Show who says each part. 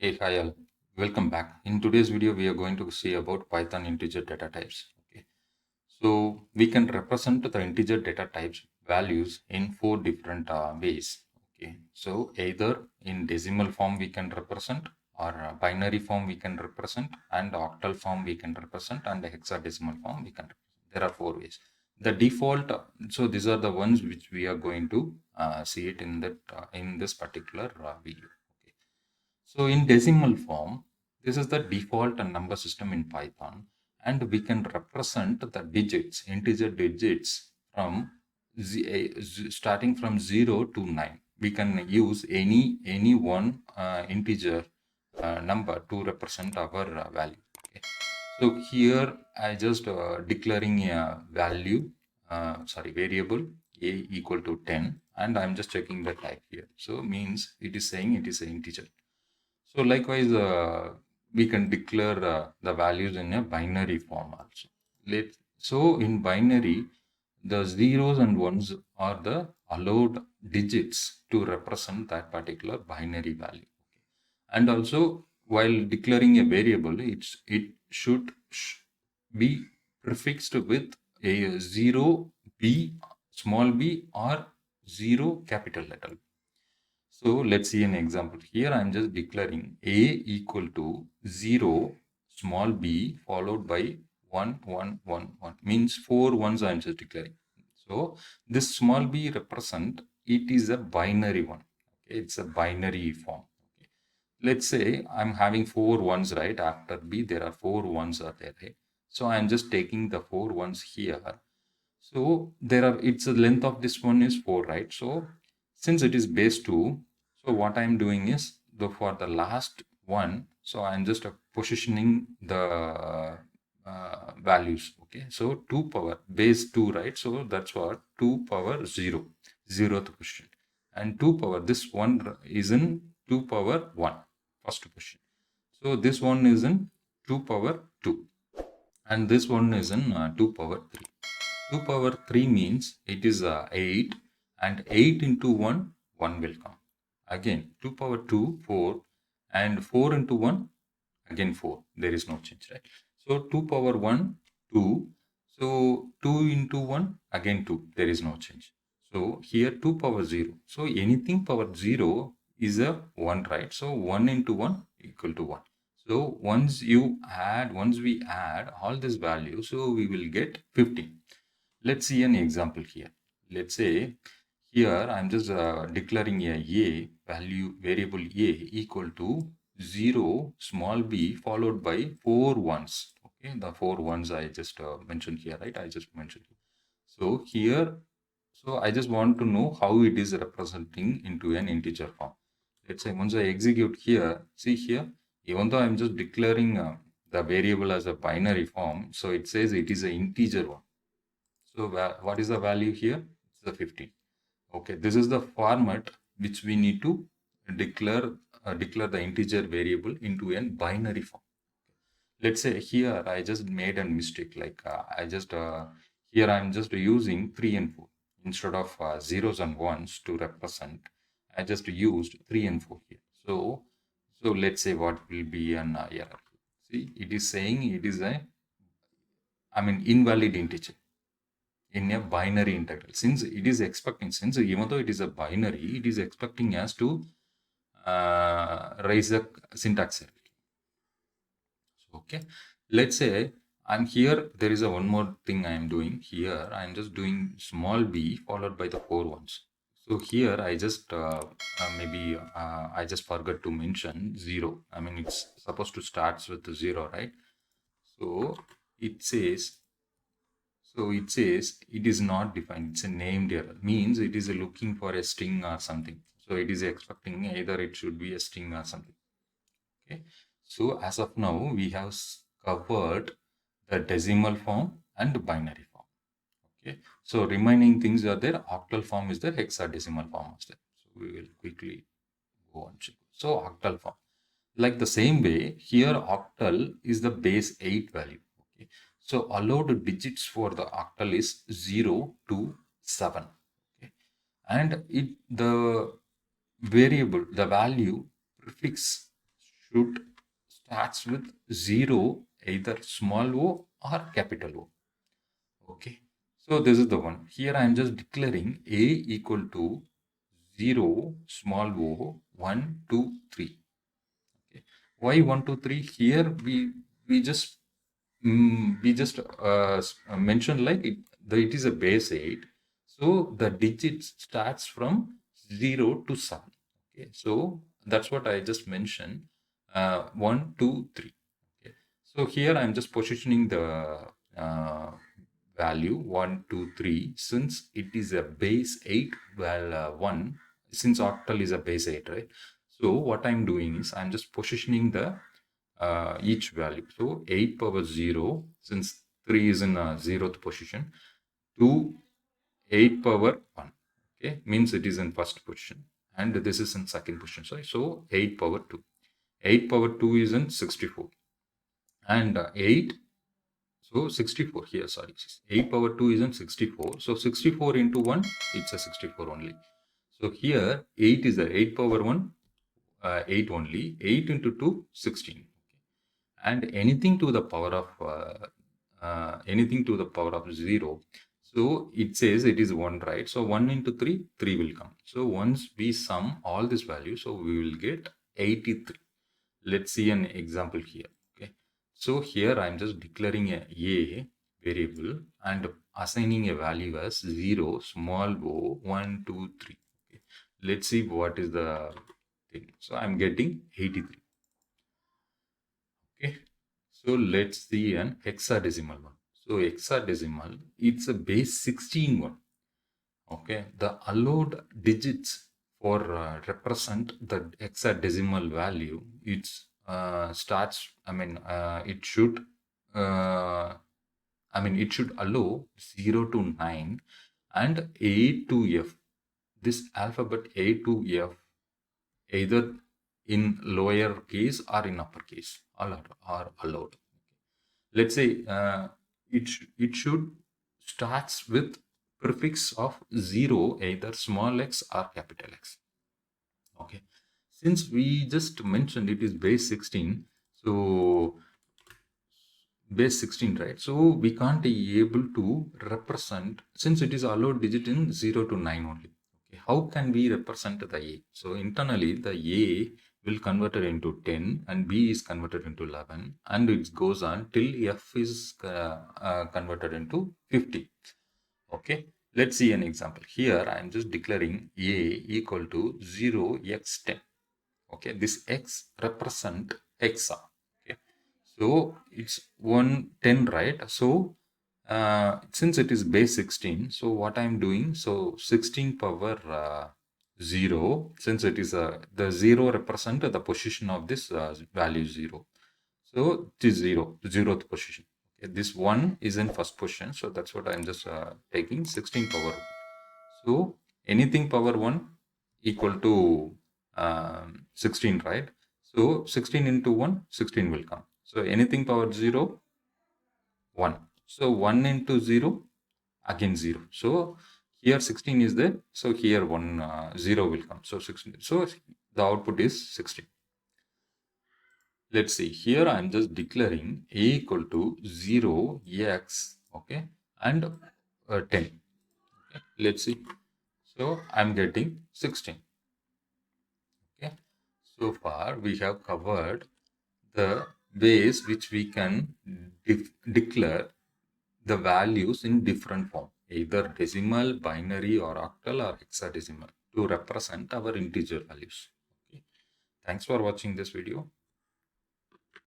Speaker 1: Hey, hi all. Welcome back. In today's video, we are going to see about Python integer data types. Okay. So we can represent the integer data types values in four different ways. Okay. So either in decimal form we can represent, or binary form we can represent, and octal form we can represent, and hexadecimal form we can represent. There are four ways. The default, so these are the ones which we are going to see it in that in this particular video. Okay. So in decimal form, this is the default number system in Python, and we can represent the digits, integer digits from starting from 0 to 9. We can use any one integer number to represent our value. Okay. So here I just declaring a value, variable a equal to 10, and I'm just checking the type here. So means it is saying it is an integer. So likewise, we can declare the values in a binary form also. So in binary, the zeros and ones are the allowed digits to represent that particular binary value. And also, while declaring a variable, it should be prefixed with a 0 b small b or 0 capital letter. So let's see an example. Here I am just declaring a equal to 0 small b followed by 1 1 1 1, means 4 ones I am just declaring. So this small b represent, it is a binary one. Okay, it's a binary form. Okay. Let's say I'm having 4 ones, right? After b there are 4 ones are there, right? So I am just taking the 4 ones here. So there are, it's the length of this one is 4, right? So since it is base 2, so what I'm doing is for the last one, so I'm just positioning the values. Okay, so 2 power base 2, right? So that's what 2 power 0, 0th position, and 2 power this one is in 2 power 1, first position. So this one is in 2 power 2, and this one is in 2 power 3. 2 power 3 means it is 8, and 8 into 1, 1 will come. Again, 2 power 2, 4, and 4 into 1, again 4. There is no change, right? So 2 power 1, 2. So 2 into 1, again 2. There is no change. So here 2 power 0. So anything power 0 is a 1, right? So 1 into 1 equal to 1. So once we add all this value, so we will get 15. Let's see an example here. Let's say here I'm just declaring a value variable a equal to 0 small b followed by 4 ones. Okay, the 4 ones I just mentioned here, right? I just mentioned. So here, so I just want to know how it is representing into an integer form. Let's say once I execute here, see here, even though I'm just declaring the variable as a binary form, so it says it is an integer one. So what is the value here? It's the 15. Okay, this is the format which we need to declare the integer variable into a binary form. Let's say here I just made a mistake, like here I'm just using 3 and 4 instead of zeros and ones to represent. I just used 3 and 4 here. So let's say what will be an error. See, it is saying it is invalid integer in a binary integral. Since it is expecting, since even though it is a binary, it is expecting us to raise the syntax error. Okay, let's say I'm here, there is a one more thing I am doing here. I'm just doing small b followed by the 4 ones. So here I just maybe I just forgot to mention 0. I mean, it's supposed to start with 0, right? So it says, it is not defined. It's a named error. Means it is looking for a string or something. So it is expecting either it should be a string or something. Okay. So as of now, we have covered the decimal form and binary form. Okay. So remaining things are there. Octal form is there. Hexadecimal form is there. So we will quickly go on. So octal form. Like the same way, here octal is the base 8 value. Okay. So allowed digits for the octal is 0 to 7. Okay. And the variable, the value prefix should starts with 0, either small o or capital O. Okay, so this is the one. Here I am just declaring a equal to 0, small o, 1, 2, 3. Okay. Why 1, 2, 3? Here we just mentioned like it is a base 8, so the digit starts from 0 to 7. Okay, so that's what I just mentioned. 1, 2, 3. Okay, so here I'm just positioning the value 1, 2, 3, since it is a base 8. Well, 1, since octal is a base 8, right? So what I'm doing is I'm just positioning the each value. So 8 power 0, since 3 is in 0th position, to 8 power 1, okay, means it is in first position, and this is in second position. Sorry, so 8 power 2. 8 power 2 is in 64, and 8, so 64 here, sorry, 8 power 2 is in 64, so 64 into 1, it's a 64 only. So here 8 is a 8 power 1, 8 only, 8 into 2, 16. And anything to the power of anything to the power of 0, so it says it is 1, right? So 1 into 3, 3 will come. So once we sum all this value, so we will get 83. Let's see an example here. Okay, so here I'm just declaring a variable and assigning a value as 0, small o, 1, 2, 3. Okay, let's see what is the thing. So I'm getting 83. Okay, so let's see an hexadecimal one. So hexadecimal, it's a base 16 one. Okay, the allowed digits for represent the hexadecimal value, it's starts, it should it should allow 0 to 9 and A to F. This alphabet A to F, either in lower case or in upper case, all are allowed. Let's say it should starts with prefix of 0, either small x or capital X. Okay, since we just mentioned it is base 16, so base 16, right? So we can't be able to represent, since it is allowed digit in 0 to 9 only. Okay, how can we represent the A? So internally the A will convert it into 10 and B is converted into 11, and it goes on till F is converted into 50. Okay, let's see an example. Here I am just declaring A equal to 0x10. Okay, this x represent hexa. Okay, so it's 110, right? So since it is base 16, so what I'm doing, so 16 power 0, since it is the 0 represent the position of this value 0, so it is 0, 0th position. Okay, this 1 is in first position, so that's what I'm just taking 16 power 1. So anything power 1 equal to 16, right? So 16 into 1, 16 will come. So anything power 0, 1. So 1 into 0, again 0. So here 16 is there. So here 0 will come. So 16. So the output is 16. Let's see. Here I am just declaring a equal to 0, x, okay, and 10. Okay. Let's see. So I'm getting 16. Okay. So far we have covered the ways which we can declare the values in different form, either decimal, binary, or octal, or hexadecimal, to represent our integer values. Okay. Thanks for watching this video.